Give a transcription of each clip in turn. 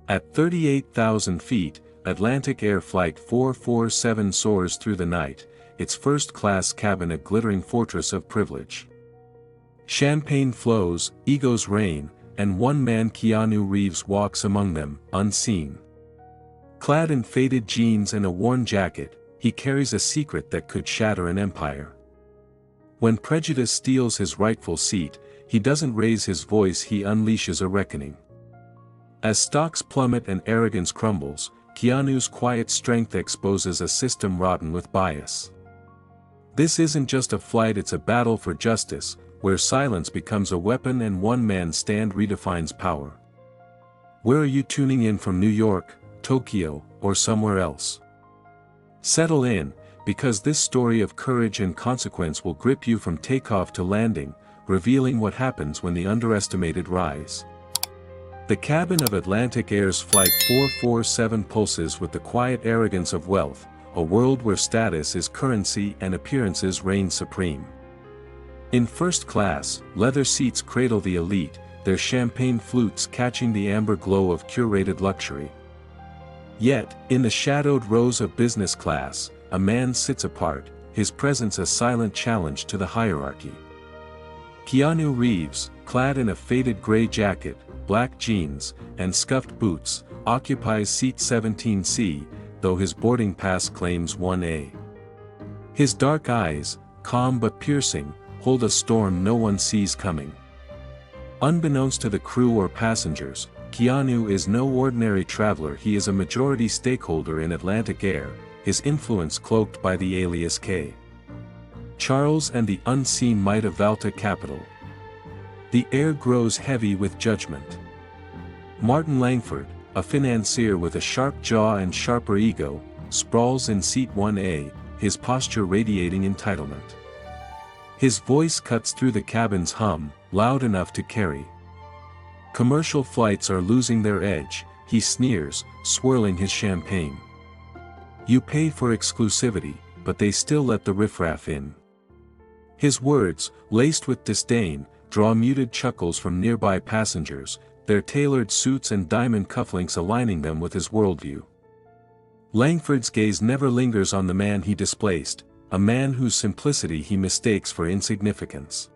At 38,000 feet, Atlantic Air Flight 447 soars through the night, its first-class cabin a glittering fortress of privilege. Champagne flows, egos reign, and one man, Keanu Reeves, walks among them, unseen. Clad in faded jeans and a worn jacket, he carries a secret that could shatter an empire. When prejudice steals his rightful seat, he doesn't raise his voice, he unleashes a reckoning. As stocks plummet and arrogance crumbles, Keanu's quiet strength exposes a system rotten with bias. This isn't just a flight, it's a battle for justice, where silence becomes a weapon and one man's stand redefines power. Where are you tuning in from? New York, Tokyo, or somewhere else? Settle in, because this story of courage and consequence will grip you from takeoff to landing, revealing what happens when the underestimated rise. The cabin of Atlantic Air's Flight 447 pulses with the quiet arrogance of wealth, a world where status is currency and appearances reign supreme. In first class, leather seats cradle the elite, their champagne flutes catching the amber glow of curated luxury. Yet, in the shadowed rows of business class, a man sits apart, his presence a silent challenge to the hierarchy. Keanu Reeves, clad in a faded gray jacket, black jeans, and scuffed boots, occupies seat 17C, though his boarding pass claims 1A. His dark eyes, calm but piercing, hold a storm no one sees coming. Unbeknownst to the crew or passengers, Keanu is no ordinary traveler, he is a majority stakeholder in Atlantic Air, his influence cloaked by the alias K. Charles and the unseen might of Valta Capital. The air grows heavy with judgment. Martin Langford, a financier with a sharp jaw and sharper ego, sprawls in seat 1A, his posture radiating entitlement. His voice cuts through the cabin's hum, loud enough to carry. Commercial flights are losing their edge, he sneers, swirling his champagne. You pay for exclusivity, but they still let the riffraff in. His words, laced with disdain, draw muted chuckles from nearby passengers, their tailored suits and diamond cufflinks aligning them with his worldview. Langford's gaze never lingers on the man he displaced, a man whose simplicity he mistakes for insignificance.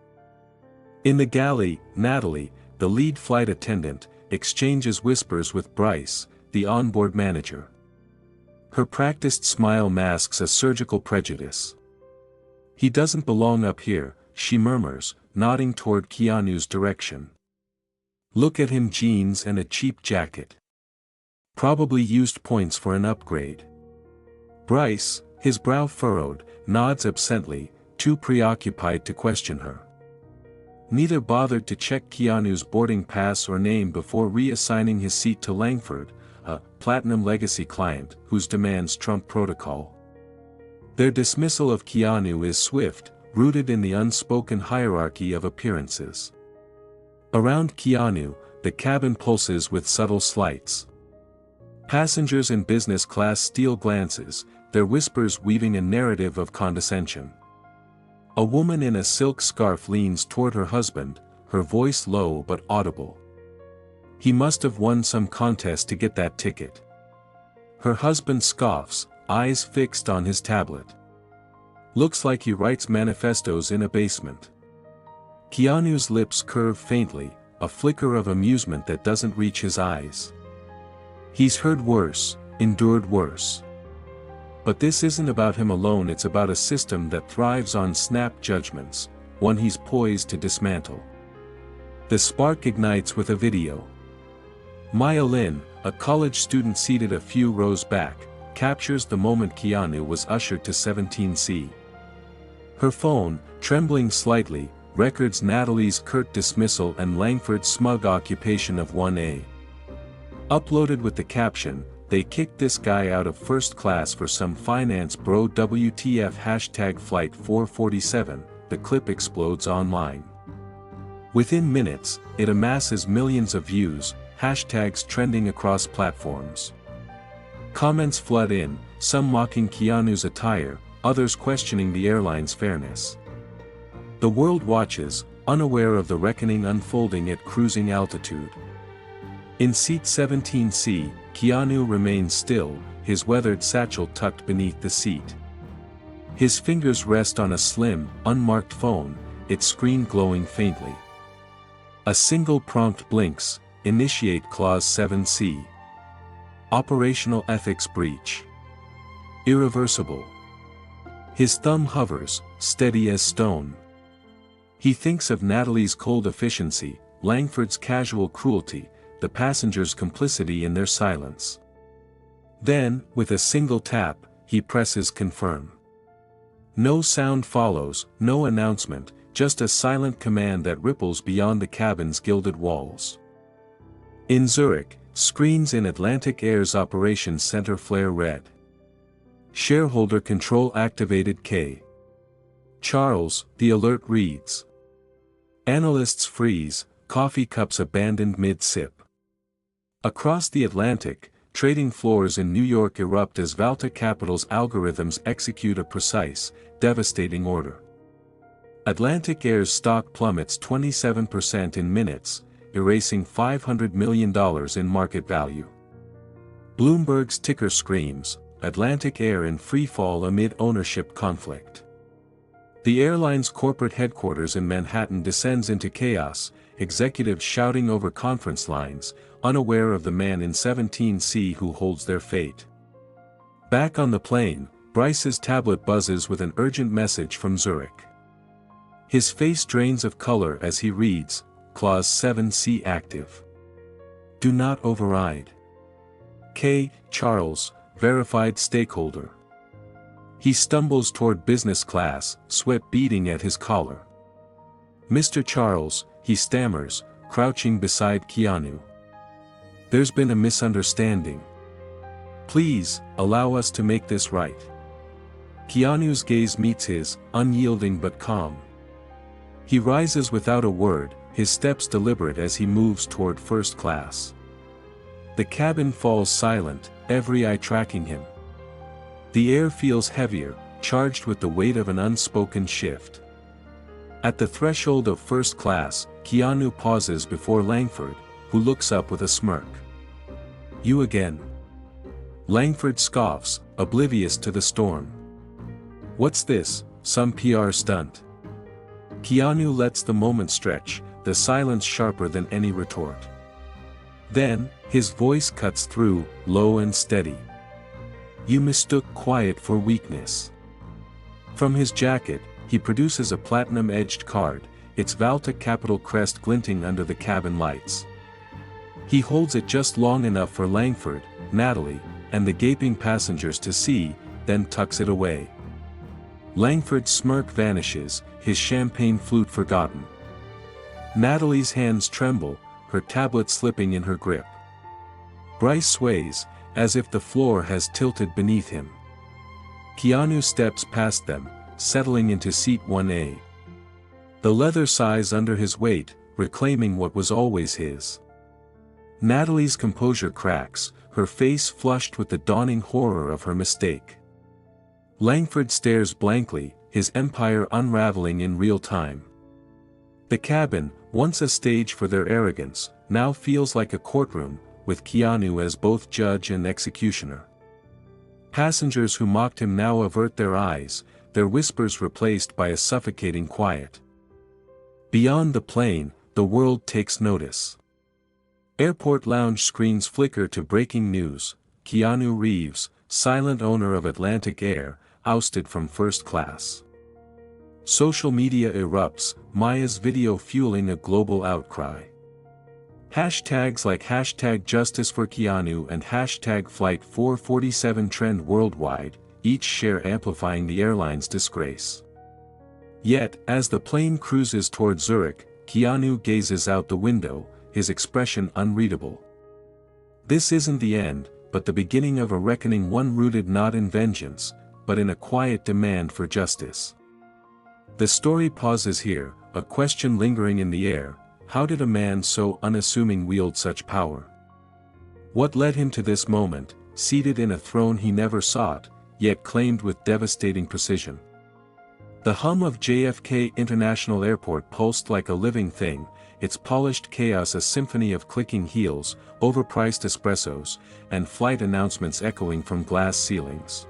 In the galley, Natalie, the lead flight attendant, exchanges whispers with Bryce, the onboard manager. Her practiced smile masks a surgical prejudice. He doesn't belong up here, she murmurs, nodding toward Keanu's direction. Look at him, jeans and a cheap jacket. Probably used points for an upgrade. Bryce, his brow furrowed, nods absently, too preoccupied to question her. Neither bothered to check Keanu's boarding pass or name before reassigning his seat to Langford, a Platinum Legacy client whose demands trump protocol. Their dismissal of Keanu is swift, rooted in the unspoken hierarchy of appearances. Around Keanu, the cabin pulses with subtle slights. Passengers in business class steal glances, their whispers weaving a narrative of condescension. A woman in a silk scarf leans toward her husband, her voice low but audible. He must have won some contest to get that ticket. Her husband scoffs, eyes fixed on his tablet. Looks like he writes manifestos in a basement. Keanu's lips curve faintly, a flicker of amusement that doesn't reach his eyes. He's heard worse, endured worse. But this isn't about him alone, it's about a system that thrives on snap judgments, one he's poised to dismantle. The spark ignites with a video. Maya Lin, a college student seated a few rows back, captures the moment Keanu was ushered to 17C. Her phone, trembling slightly, records Natalie's curt dismissal and Langford's smug occupation of 1A. Uploaded with the caption, "They kicked this guy out of first class for some finance bro WTF #Flight 447, the clip explodes online. Within minutes, it amasses millions of views, hashtags trending across platforms. Comments flood in, some mocking Keanu's attire, others questioning the airline's fairness. The world watches, unaware of the reckoning unfolding at cruising altitude. In seat 17C, Keanu remains still, his weathered satchel tucked beneath the seat. His fingers rest on a slim, unmarked phone, its screen glowing faintly. A single prompt blinks, initiate clause 7C. Operational ethics breach. Irreversible. His thumb hovers, steady as stone. He thinks of Natalie's cold efficiency, Langford's casual cruelty, the passengers' complicity in their silence. Then, with a single tap, he presses confirm. No sound follows, no announcement, just a silent command that ripples beyond the cabin's gilded walls. In Zurich, screens in Atlantic Air's operations center flare red. Shareholder control activated K. Charles, the alert reads. Analysts freeze, coffee cups abandoned mid-sip. Across the Atlantic, trading floors in New York erupt as Valta Capital's algorithms execute a precise, devastating order. Atlantic Air's stock plummets 27% in minutes, erasing $500 million in market value. Bloomberg's ticker screams, Atlantic Air in freefall amid ownership conflict. The airline's corporate headquarters in Manhattan descends into chaos, executives shouting over conference lines, unaware of the man in 17C who holds their fate. Back on the plane, Bryce's tablet buzzes with an urgent message from Zurich. His face drains of color as he reads, Clause 7C active. Do not override. K. Charles, verified stakeholder. He stumbles toward business class, sweat beading at his collar. Mr. Charles, he stammers, crouching beside Keanu. There's been a misunderstanding. Please, allow us to make this right. Keanu's gaze meets his, unyielding but calm. He rises without a word, his steps deliberate as he moves toward first class. The cabin falls silent, every eye tracking him. The air feels heavier, charged with the weight of an unspoken shift. At the threshold of first class, Keanu pauses before Langford, who looks up with a smirk. You again. Langford scoffs, oblivious to the storm. What's this, some PR stunt? Keanu lets the moment stretch, the silence sharper than any retort. Then, his voice cuts through, low and steady. You mistook quiet for weakness. From his jacket, he produces a platinum-edged card, its Valta Capital crest glinting under the cabin lights. He holds it just long enough for Langford, Natalie, and the gaping passengers to see, then tucks it away. Langford's smirk vanishes, his champagne flute forgotten. Natalie's hands tremble, her tablet slipping in her grip. Bryce sways, as if the floor has tilted beneath him. Keanu steps past them, settling into seat 1A. The leather sighs under his weight, reclaiming what was always his. Natalie's composure cracks, her face flushed with the dawning horror of her mistake. Langford stares blankly, his empire unraveling in real time. The cabin, once a stage for their arrogance, now feels like a courtroom, with Keanu as both judge and executioner. Passengers who mocked him now avert their eyes, their whispers replaced by a suffocating quiet. Beyond the plane, the world takes notice. Airport lounge screens flicker to breaking news, Keanu Reeves, silent owner of Atlantic Air, ousted from first class. Social media erupts, Maya's video fueling a global outcry. Hashtags like #JusticeForKeanu and #Flight 447 trend worldwide, each share amplifying the airline's disgrace. Yet, as the plane cruises toward Zurich, Keanu gazes out the window, his expression unreadable. This isn't the end, but the beginning of a reckoning, one rooted not in vengeance, but in a quiet demand for justice. The story pauses here, a question lingering in the air: how did a man so unassuming wield such power? What led him to this moment, seated in a throne he never sought, yet claimed with devastating precision? The hum of JFK International Airport pulsed like a living thing, its polished chaos a symphony of clicking heels, overpriced espressos, and flight announcements echoing from glass ceilings.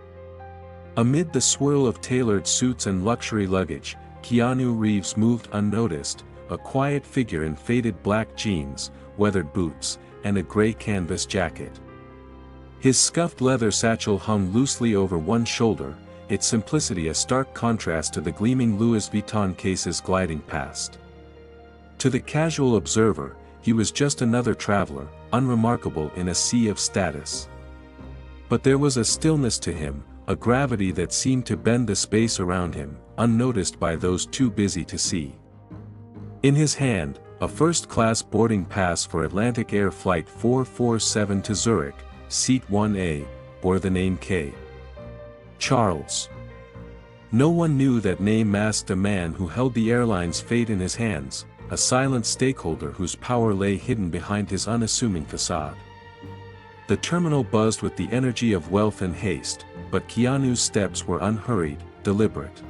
Amid the swirl of tailored suits and luxury luggage, Keanu Reeves moved unnoticed, a quiet figure in faded black jeans, weathered boots, and a gray canvas jacket. His scuffed leather satchel hung loosely over one shoulder, its simplicity a stark contrast to the gleaming Louis Vuitton cases gliding past. To the casual observer, he was just another traveler, unremarkable in a sea of status. But there was a stillness to him, a gravity that seemed to bend the space around him, unnoticed by those too busy to see. In his hand, a first-class boarding pass for Atlantic Air Flight 447 to Zurich, Seat 1A, bore the name K. Charles. No one knew that name masked a man who held the airline's fate in his hands, a silent stakeholder whose power lay hidden behind his unassuming facade. The terminal buzzed with the energy of wealth and haste, but Keanu's steps were unhurried, deliberate.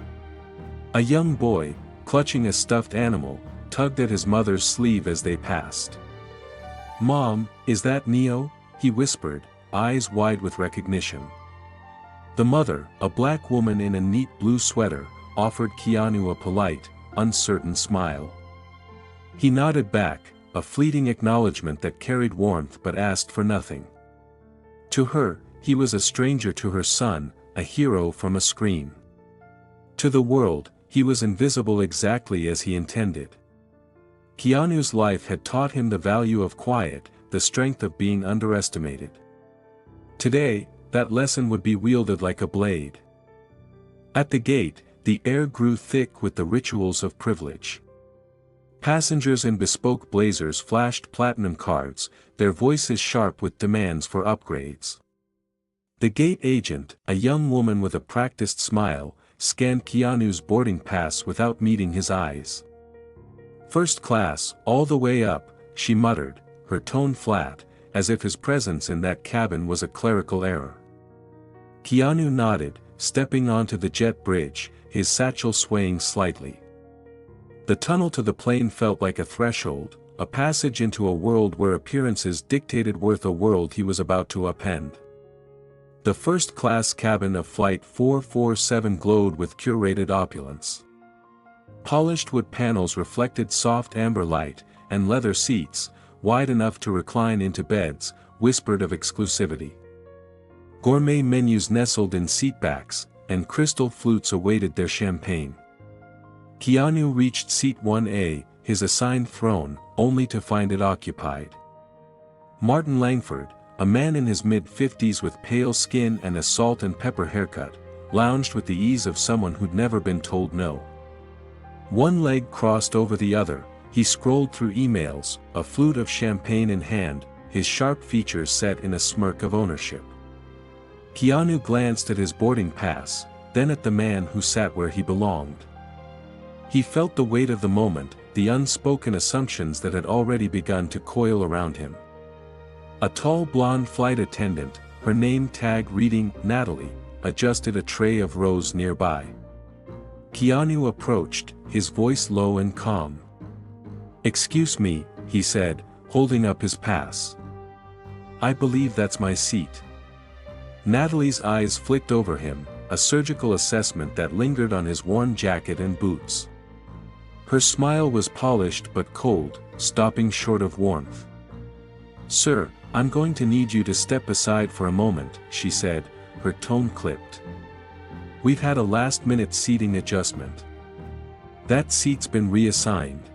A young boy, clutching a stuffed animal, tugged at his mother's sleeve as they passed. "Mom, is that Neo?" he whispered, eyes wide with recognition. The mother, a black woman in a neat blue sweater, offered Keanu a polite, uncertain smile. He nodded back, a fleeting acknowledgement that carried warmth but asked for nothing. To her, he was a stranger to her son, a hero from a screen. To the world, he was invisible exactly as he intended. Keanu's life had taught him the value of quiet, the strength of being underestimated. Today, that lesson would be wielded like a blade. At the gate, the air grew thick with the rituals of privilege. Passengers in bespoke blazers flashed platinum cards, their voices sharp with demands for upgrades. The gate agent, a young woman with a practiced smile, scanned Keanu's boarding pass without meeting his eyes. "First class, all the way up," she muttered, her tone flat, as if his presence in that cabin was a clerical error. Keanu nodded, stepping onto the jet bridge, his satchel swaying slightly. The tunnel to the plane felt like a threshold, a passage into a world where appearances dictated worth, a world he was about to upend. The first-class cabin of Flight 447 glowed with curated opulence. Polished wood panels reflected soft amber light, and leather seats, wide enough to recline into beds, whispered of exclusivity. Gourmet menus nestled in seatbacks, and crystal flutes awaited their champagne. Keanu reached Seat 1A, his assigned throne, only to find it occupied. Martin Langford, a man in his mid-50s with pale skin and a salt and pepper haircut, lounged with the ease of someone who'd never been told no. One leg crossed over the other, he scrolled through emails, a flute of champagne in hand, his sharp features set in a smirk of ownership. Keanu glanced at his boarding pass, then at the man who sat where he belonged. He felt the weight of the moment, the unspoken assumptions that had already begun to coil around him. A tall blonde flight attendant, her name tag reading Natalie, adjusted a tray of rows nearby. Keanu approached, his voice low and calm. "Excuse me," he said, holding up his pass. "I believe that's my seat." Natalie's eyes flicked over him, a surgical assessment that lingered on his worn jacket and boots. Her smile was polished but cold, stopping short of warmth. "Sir, I'm going to need you to step aside for a moment," she said, her tone clipped. "We've had a last-minute seating adjustment. That seat's been reassigned."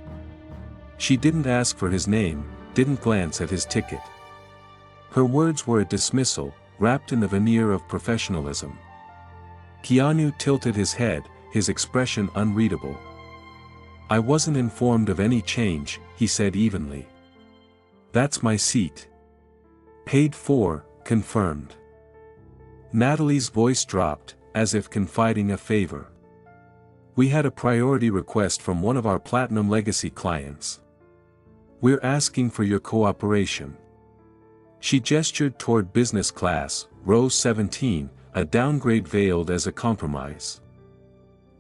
She didn't ask for his name, didn't glance at his ticket. Her words were a dismissal, wrapped in the veneer of professionalism. Keanu tilted his head, his expression unreadable. "I wasn't informed of any change," he said evenly. "That's my seat. Paid for, confirmed." Natalie's voice dropped, as if confiding a favor. "We had a priority request from one of our Platinum Legacy clients. We're asking for your cooperation." She gestured toward business class, row 17, a downgrade veiled as a compromise.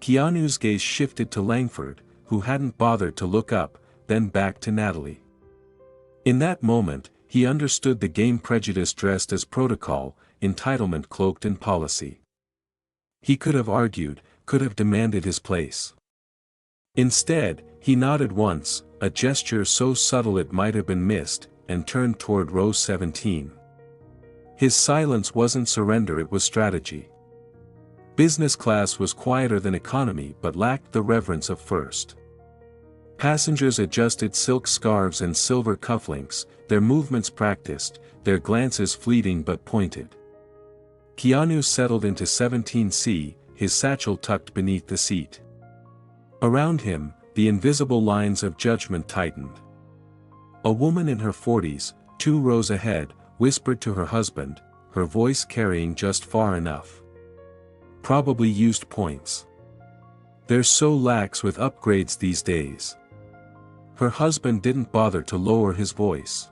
Keanu's gaze shifted to Langford, who hadn't bothered to look up, then back to Natalie. In that moment, he understood the game: prejudice dressed as protocol, entitlement cloaked in policy. He could have argued, could have demanded his place. Instead, he nodded once, a gesture so subtle it might have been missed, and turned toward row 17. His silence wasn't surrender, it was strategy. Business class was quieter than economy but lacked the reverence of first. Passengers adjusted silk scarves and silver cufflinks, their movements practiced, their glances fleeting but pointed. Keanu settled into 17C, his satchel tucked beneath the seat. Around him, the invisible lines of judgment tightened. A woman in her 40s, 2 rows ahead, whispered to her husband, her voice carrying just far enough. Probably used points. They're so lax with upgrades these days. Her husband didn't bother to lower his voice.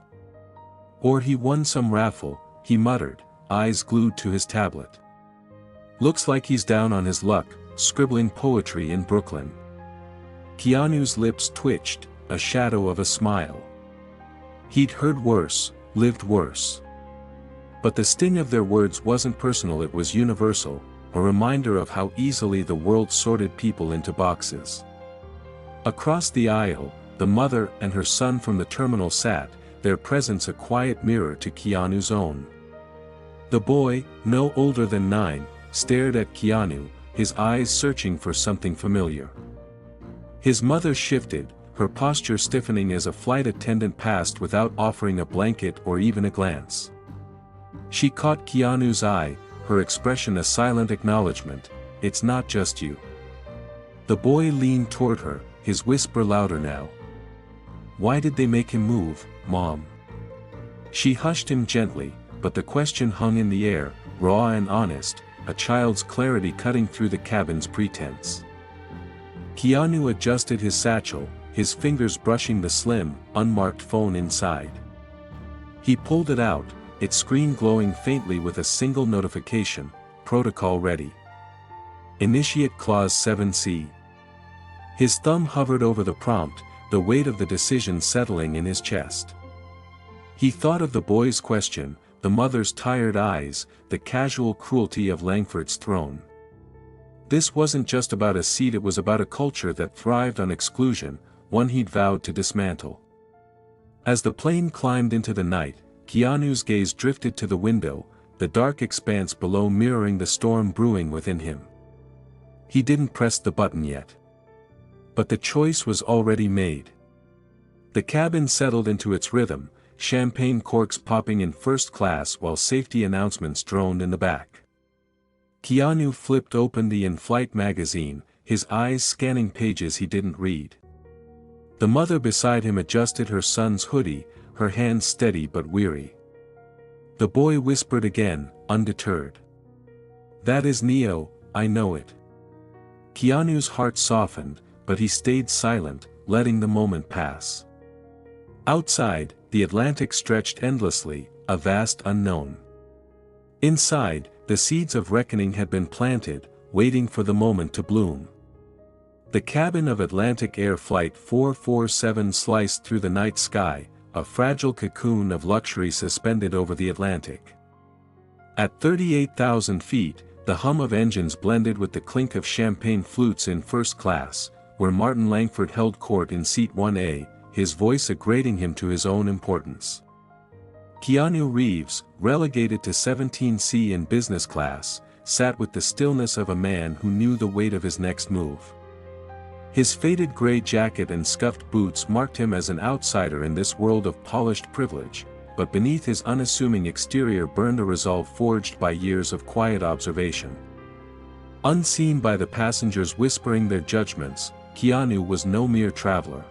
Or he won some raffle, he muttered, eyes glued to his tablet. Looks like he's down on his luck, scribbling poetry in Brooklyn. Keanu's lips twitched, a shadow of a smile. He'd heard worse, lived worse. But the sting of their words wasn't personal, it was universal, a reminder of how easily the world sorted people into boxes. Across the aisle, the mother and her son from the terminal sat, their presence a quiet mirror to Keanu's own. The boy, no older than 9, stared at Keanu, his eyes searching for something familiar. His mother shifted, her posture stiffening as a flight attendant passed without offering a blanket or even a glance. She caught Keanu's eye, her expression a silent acknowledgement, "It's not just you." The boy leaned toward her, his whisper louder now. "Why did they make him move, Mom?" She hushed him gently, but the question hung in the air, raw and honest, a child's clarity cutting through the cabin's pretense. Keanu adjusted his satchel, his fingers brushing the slim, unmarked phone inside. He pulled it out, its screen glowing faintly with a single notification, "Protocol ready. Initiate Clause 7C." His thumb hovered over the prompt, the weight of the decision settling in his chest. He thought of the boy's question, the mother's tired eyes, the casual cruelty of Langford's throne. This wasn't just about a seat, it was about a culture that thrived on exclusion, one he'd vowed to dismantle. As the plane climbed into the night, Keanu's gaze drifted to the window, the dark expanse below mirroring the storm brewing within him. He didn't press the button yet. But the choice was already made. The cabin settled into its rhythm, champagne corks popping in first class while safety announcements droned in the back. Keanu flipped open the in-flight magazine, his eyes scanning pages he didn't read. The mother beside him adjusted her son's hoodie, her hands steady but weary. The boy whispered again, undeterred. "That is Neo, I know it." Keanu's heart softened, but he stayed silent, letting the moment pass. Outside, the Atlantic stretched endlessly, a vast unknown. Inside, the seeds of reckoning had been planted, waiting for the moment to bloom. The cabin of Atlantic Air Flight 447 sliced through the night sky, a fragile cocoon of luxury suspended over the Atlantic. At 38,000 feet, the hum of engines blended with the clink of champagne flutes in first class, where Martin Langford held court in seat 1A, his voice aggrating him to his own importance. Keanu Reeves, relegated to 17C in business class, sat with the stillness of a man who knew the weight of his next move. His faded gray jacket and scuffed boots marked him as an outsider in this world of polished privilege, but beneath his unassuming exterior burned a resolve forged by years of quiet observation. Unseen by the passengers whispering their judgments, Keanu was no mere traveler.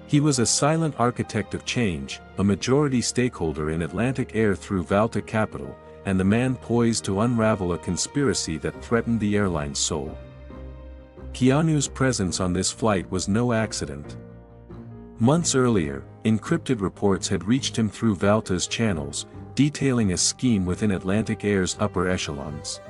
He was a silent architect of change, a majority stakeholder in Atlantic Air through Valta Capital, and the man poised to unravel a conspiracy that threatened the airline's soul. Keanu's presence on this flight was no accident. Months earlier, encrypted reports had reached him through Valta's channels, detailing a scheme within Atlantic Air's upper echelons.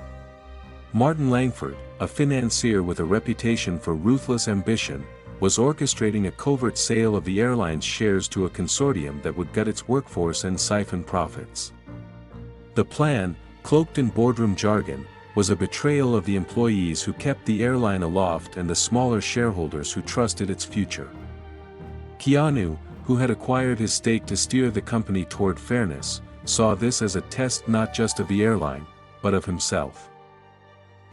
Martin Langford, a financier with a reputation for ruthless ambition, was orchestrating a covert sale of the airline's shares to a consortium that would gut its workforce and siphon profits. The plan, cloaked in boardroom jargon, was a betrayal of the employees who kept the airline aloft and the smaller shareholders who trusted its future. Keanu, who had acquired his stake to steer the company toward fairness, saw this as a test not just of the airline, but of himself.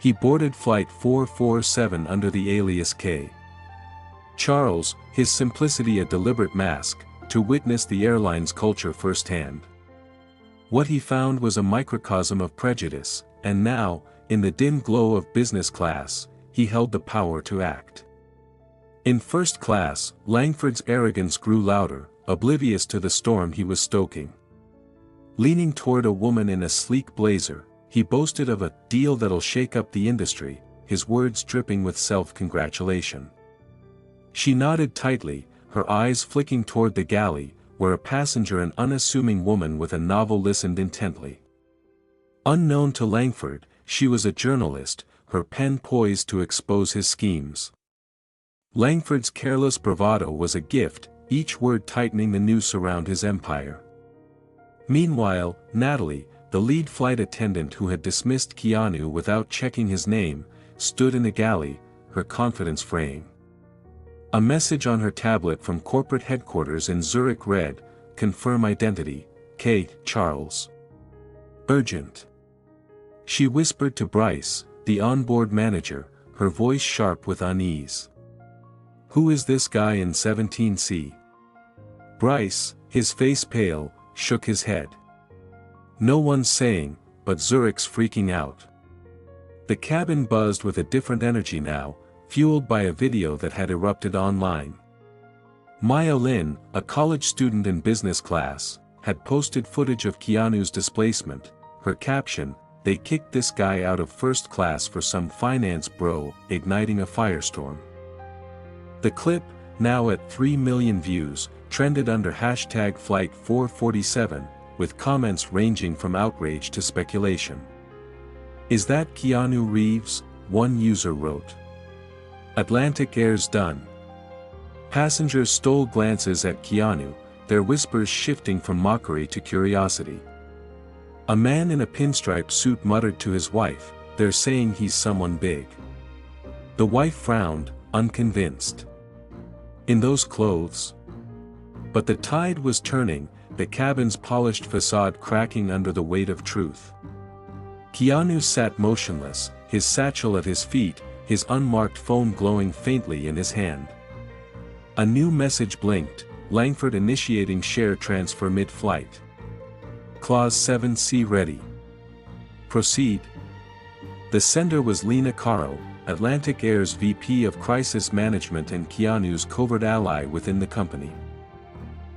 He boarded Flight 447 under the alias K. Charles, his simplicity a deliberate mask, to witness the airline's culture firsthand. What he found was a microcosm of prejudice, and now, in the dim glow of business class, he held the power to act. In first class, Langford's arrogance grew louder, oblivious to the storm he was stoking. Leaning toward a woman in a sleek blazer, he boasted of a deal that'll shake up the industry, his words dripping with self-congratulation. She nodded tightly, her eyes flicking toward the galley, where a passenger, an unassuming woman with a novel, listened intently. Unknown to Langford, she was a journalist, her pen poised to expose his schemes. Langford's careless bravado was a gift, each word tightening the noose around his empire. Meanwhile, Natalie, the lead flight attendant who had dismissed Keanu without checking his name, stood in the galley, her confidence fraying. A message on her tablet from corporate headquarters in Zurich read, "Confirm identity, K. Charles. Urgent." She whispered to Bryce, the onboard manager, her voice sharp with unease. "Who is this guy in 17C?" Bryce, his face pale, shook his head. "No one's saying, but Zurich's freaking out." The cabin buzzed with a different energy now, fueled by a video that had erupted online. Maya Lin, a college student in business class, had posted footage of Keanu's displacement, her caption, "They kicked this guy out of first class for some finance bro," igniting a firestorm. The clip, now at 3 million views, trended under hashtag Flight 447, with comments ranging from outrage to speculation. "Is that Keanu Reeves?" one user wrote. "Atlantic Air's done." Passengers stole glances at Keanu, their whispers shifting from mockery to curiosity. A man in a pinstripe suit muttered to his wife, "They're saying he's someone big." The wife frowned, unconvinced. "In those clothes?" But the tide was turning, the cabin's polished facade cracking under the weight of truth. Keanu sat motionless, his satchel at his feet, his unmarked phone glowing faintly in his hand. A new message blinked, Langford initiating share transfer mid-flight. Clause 7C ready. Proceed. The sender was Lena Caro, Atlantic Air's VP of Crisis Management and Keanu's covert ally within the company.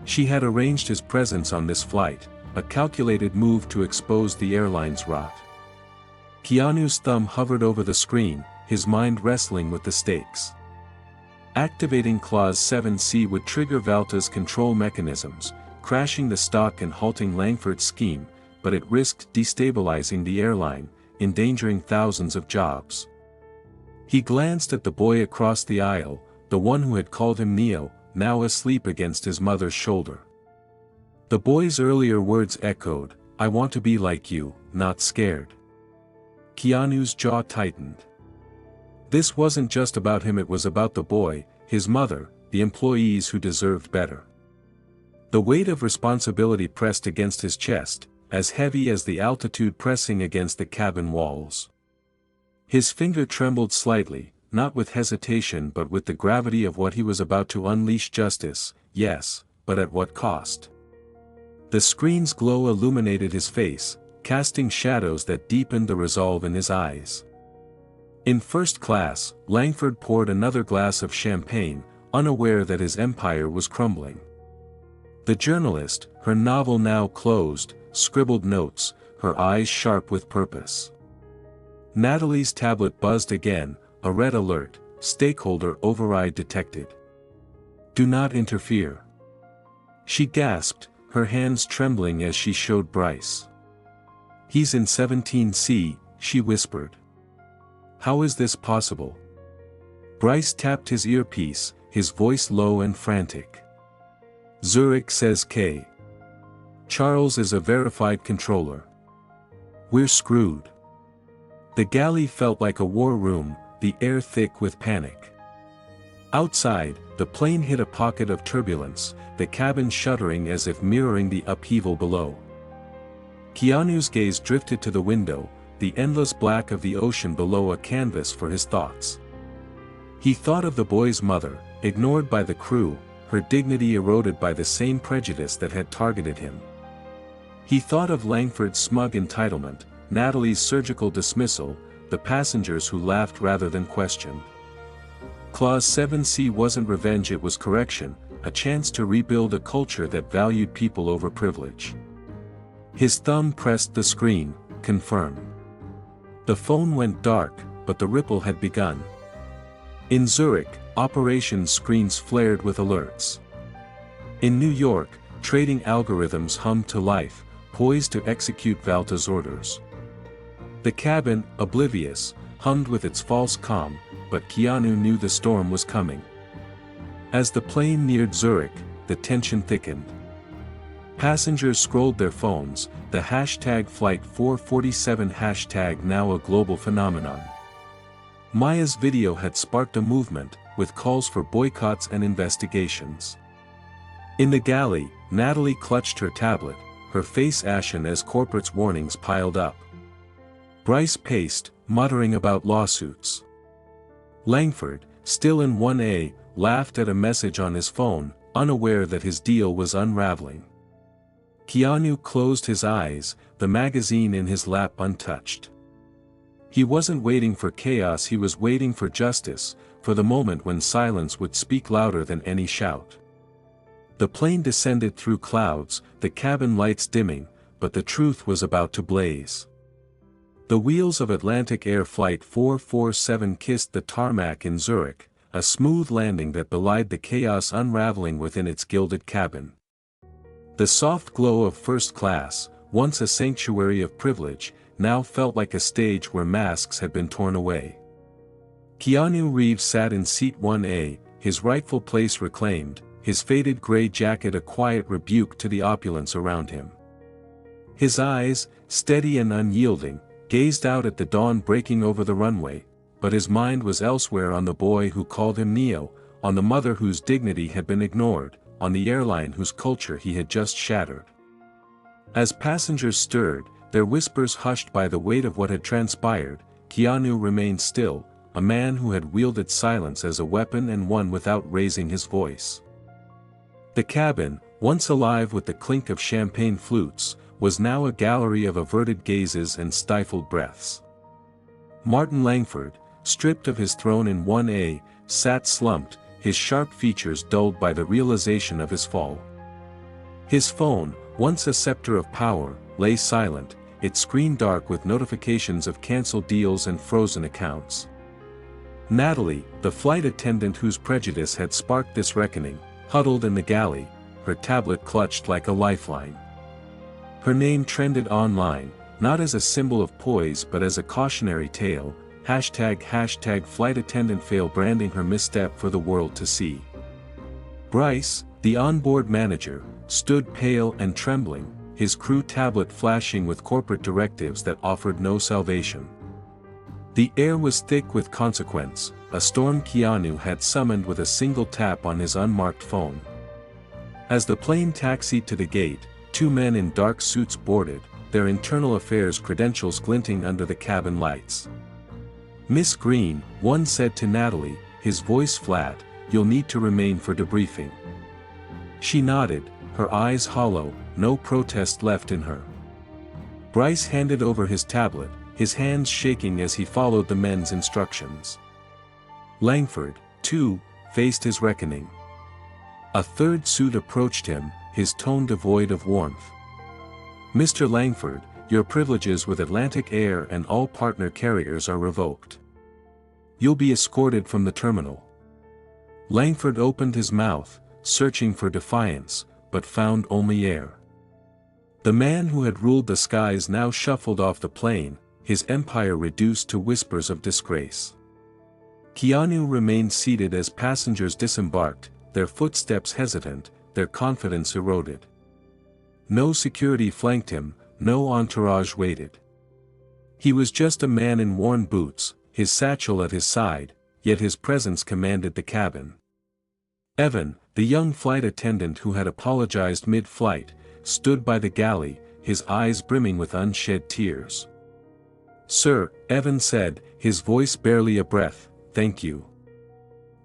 She had arranged his presence on this flight, a calculated move to expose the airline's rot. Keanu's thumb hovered over the screen, his mind wrestling with the stakes. Activating Clause 7C would trigger Valta's control mechanisms, crashing the stock and halting Langford's scheme, but it risked destabilizing the airline, endangering thousands of jobs. He glanced at the boy across the aisle, the one who had called him Neo, now asleep against his mother's shoulder. The boy's earlier words echoed, "I want to be like you, not scared." Keanu's jaw tightened. This wasn't just about him, it was about the boy, his mother, the employees who deserved better. The weight of responsibility pressed against his chest, as heavy as the altitude pressing against the cabin walls. His finger trembled slightly, not with hesitation but with the gravity of what he was about to unleash. Justice, yes, but at what cost? The screen's glow illuminated his face, casting shadows that deepened the resolve in his eyes. In first class, Langford poured another glass of champagne, unaware that his empire was crumbling. The journalist, her novel now closed, scribbled notes, her eyes sharp with purpose. Natalie's tablet buzzed again, a red alert, stakeholder override detected. "Do not interfere." She gasped, her hands trembling as she showed Bryce. "He's in 17C, she whispered. How is this possible? Bryce tapped his earpiece, his voice low and frantic. Zurich says K. Charles is a verified controller. We're screwed. The galley felt like a war room, the air thick with panic. Outside, the plane hit a pocket of turbulence, the cabin shuddering as if mirroring the upheaval below. Keanu's gaze drifted to the window, the endless black of the ocean below a canvas for his thoughts. He thought of the boy's mother, ignored by the crew, her dignity eroded by the same prejudice that had targeted him. He thought of Langford's smug entitlement, Natalie's surgical dismissal, the passengers who laughed rather than questioned. Clause 7C wasn't revenge, it was correction, a chance to rebuild a culture that valued people over privilege. His thumb pressed the screen, confirm. The phone went dark, but the ripple had begun. In Zurich, operations screens flared with alerts. In New York, trading algorithms hummed to life, poised to execute Valta's orders. The cabin, oblivious, hummed with its false calm, but Keanu knew the storm was coming. As the plane neared Zurich, the tension thickened. Passengers scrolled their phones, the hashtag Flight 447 hashtag now a global phenomenon. Maya's video had sparked a movement, with calls for boycotts and investigations. In the galley, Natalie clutched her tablet, her face ashen as corporate's warnings piled up. Bryce paced, muttering about lawsuits. Langford, still in 1A, laughed at a message on his phone, unaware that his deal was unraveling. Keanu closed his eyes, the magazine in his lap untouched. He wasn't waiting for chaos, he was waiting for justice, for the moment when silence would speak louder than any shout. The plane descended through clouds, the cabin lights dimming, but the truth was about to blaze. The wheels of Atlantic Air Flight 447 kissed the tarmac in Zurich, a smooth landing that belied the chaos unraveling within its gilded cabin. The soft glow of first class, once a sanctuary of privilege, now felt like a stage where masks had been torn away. Keanu Reeves sat in seat 1A, his rightful place reclaimed, his faded gray jacket a quiet rebuke to the opulence around him. His eyes, steady and unyielding, gazed out at the dawn breaking over the runway, but his mind was elsewhere, on the boy who called him Neo, on the mother whose dignity had been ignored, on the airline whose culture he had just shattered. As passengers stirred, their whispers hushed by the weight of what had transpired, Keanu remained still, a man who had wielded silence as a weapon and won without raising his voice. The cabin, once alive with the clink of champagne flutes, was now a gallery of averted gazes and stifled breaths. Martin Langford, stripped of his throne in 1A, sat slumped, his sharp features dulled by the realization of his fall. His phone, once a scepter of power, lay silent, its screen dark with notifications of canceled deals and frozen accounts. Natalie, the flight attendant whose prejudice had sparked this reckoning, huddled in the galley, her tablet clutched like a lifeline. Her name trended online, not as a symbol of poise but as a cautionary tale, hashtag flight attendant fail, branding her misstep for the world to see. Bryce, the onboard manager, stood pale and trembling, his crew tablet flashing with corporate directives that offered no salvation. The air was thick with consequence, a storm Keanu had summoned with a single tap on his unmarked phone. As the plane taxied to the gate, two men in dark suits boarded, their internal affairs credentials glinting under the cabin lights. "Miss Green," one said to Natalie, his voice flat, "you'll need to remain for debriefing." She nodded, her eyes hollow, no protest left in her. Bryce handed over his tablet, his hands shaking as he followed the men's instructions. Langford, too, faced his reckoning. A third suit approached him, his tone devoid of warmth. "Mr. Langford, your privileges with Atlantic Air and all partner carriers are revoked. You'll be escorted from the terminal." Langford opened his mouth, searching for defiance, but found only air. The man who had ruled the skies now shuffled off the plane, his empire reduced to whispers of disgrace. Keanu remained seated as passengers disembarked, their footsteps hesitant, their confidence eroded. No security flanked him, no entourage waited. He was just a man in worn boots, his satchel at his side, yet his presence commanded the cabin. Evan, the young flight attendant who had apologized mid-flight, stood by the galley, his eyes brimming with unshed tears. "Sir," Evan said, his voice barely a breath, "thank you."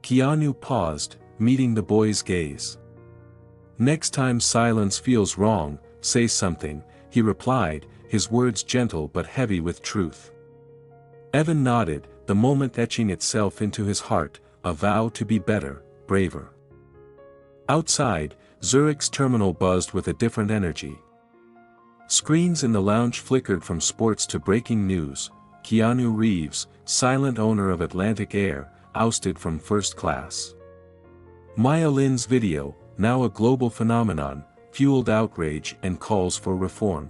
Keanu paused, meeting the boy's gaze. "Next time silence feels wrong, say something," he replied, his words gentle but heavy with truth. Evan nodded, the moment etching itself into his heart, a vow to be better, braver. Outside, Zurich's terminal buzzed with a different energy. Screens in the lounge flickered from sports to breaking news. Keanu Reeves, silent owner of Atlantic Air, ousted from first class. Maya Lin's video, now a global phenomenon, fueled outrage and calls for reform.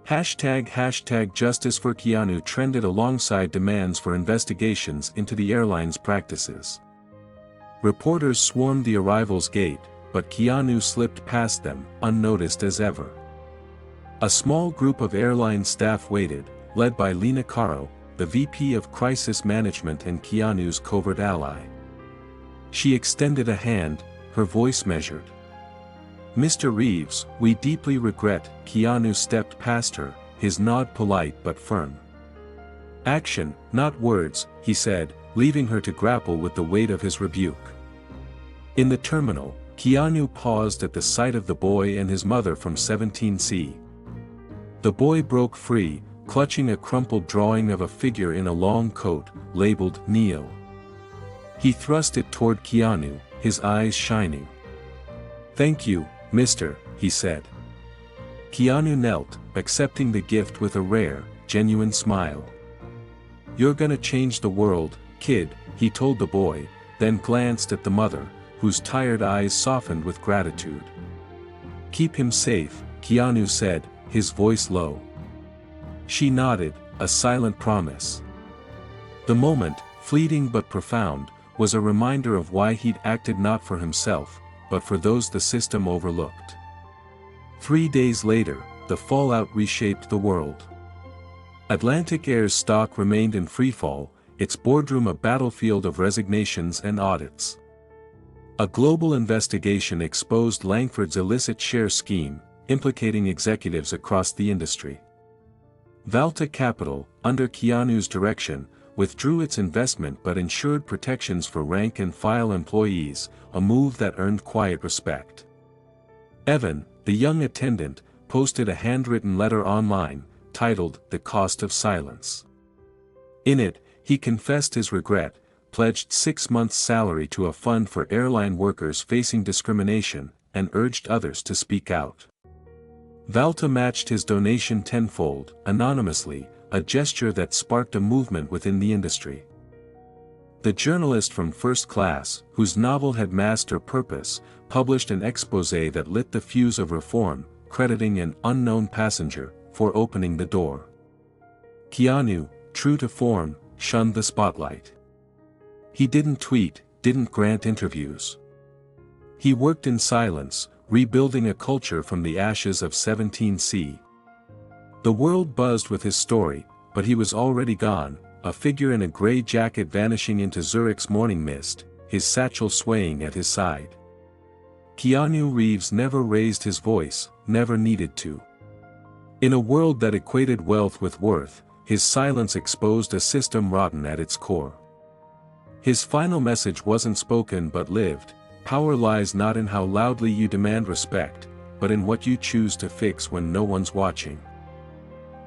Hashtag Justice for Keanu trended alongside demands for investigations into the airline's practices. Reporters swarmed the arrivals gate, but Keanu slipped past them, unnoticed as ever. A small group of airline staff waited, led by Lena Caro, the VP of Crisis Management and Keanu's covert ally. She extended a hand, her voice measured. "Mr. Reeves, we deeply regret," Keanu stepped past her, his nod polite but firm. "Action, not words," he said, leaving her to grapple with the weight of his rebuke. In the terminal, Keanu paused at the sight of the boy and his mother from 17C. The boy broke free, clutching a crumpled drawing of a figure in a long coat, labeled Neo. He thrust it toward Keanu, his eyes shining. "Thank you, mister," he said. Keanu knelt, accepting the gift with a rare, genuine smile. "You're gonna change the world, kid," he told the boy, then glanced at the mother, whose tired eyes softened with gratitude. "Keep him safe," Keanu said, his voice low. She nodded, a silent promise. The moment, fleeting but profound, was a reminder of why he'd acted not for himself, but for those the system overlooked. 3 days later, the fallout reshaped the world. Atlantic Air's stock remained in freefall, its boardroom a battlefield of resignations and audits. A global investigation exposed Langford's illicit share scheme, implicating executives across the industry. Valta Capital, under Keanu's direction, withdrew its investment but ensured protections for rank-and-file employees, a move that earned quiet respect. Evan, the young attendant, posted a handwritten letter online, titled "The Cost of Silence." In it, he confessed his regret, pledged 6 months' salary to a fund for airline workers facing discrimination, and urged others to speak out. Valta matched his donation tenfold, anonymously, a gesture that sparked a movement within the industry. The journalist from First Class, whose novel had masked her purpose, published an exposé that lit the fuse of reform, crediting an unknown passenger for opening the door. Keanu, true to form, shunned the spotlight. He didn't tweet, didn't grant interviews. He worked in silence, rebuilding a culture from the ashes of 17C. The world buzzed with his story, but he was already gone, a figure in a gray jacket vanishing into Zurich's morning mist, his satchel swaying at his side. Keanu Reeves never raised his voice, never needed to. In a world that equated wealth with worth, his silence exposed a system rotten at its core. His final message wasn't spoken but lived: power lies not in how loudly you demand respect, but in what you choose to fix when no one's watching.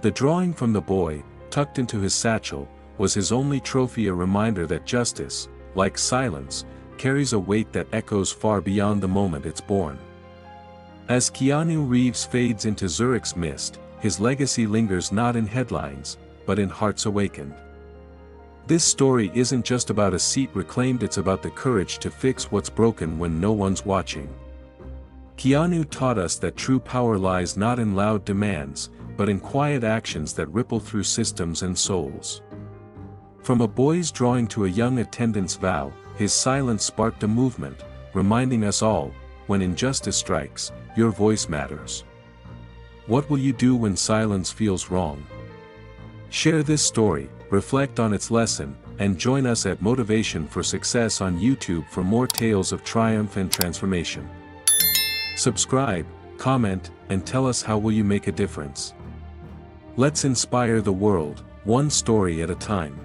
The drawing from the boy, tucked into his satchel, was his only trophy, a reminder that justice, like silence, carries a weight that echoes far beyond the moment it's born. As Keanu Reeves fades into Zurich's mist, his legacy lingers not in headlines, but in hearts awakened. This story isn't just about a seat reclaimed, it's about the courage to fix what's broken when no one's watching. Keanu taught us that true power lies not in loud demands, but in quiet actions that ripple through systems and souls. From a boy's drawing to a young attendant's vow, his silence sparked a movement, reminding us all, when injustice strikes, your voice matters. What will you do when silence feels wrong? Share this story, reflect on its lesson, and join us at Motivation for Success on YouTube for more tales of triumph and transformation. Subscribe, comment, and tell us how will you make a difference. Let's inspire the world, one story at a time.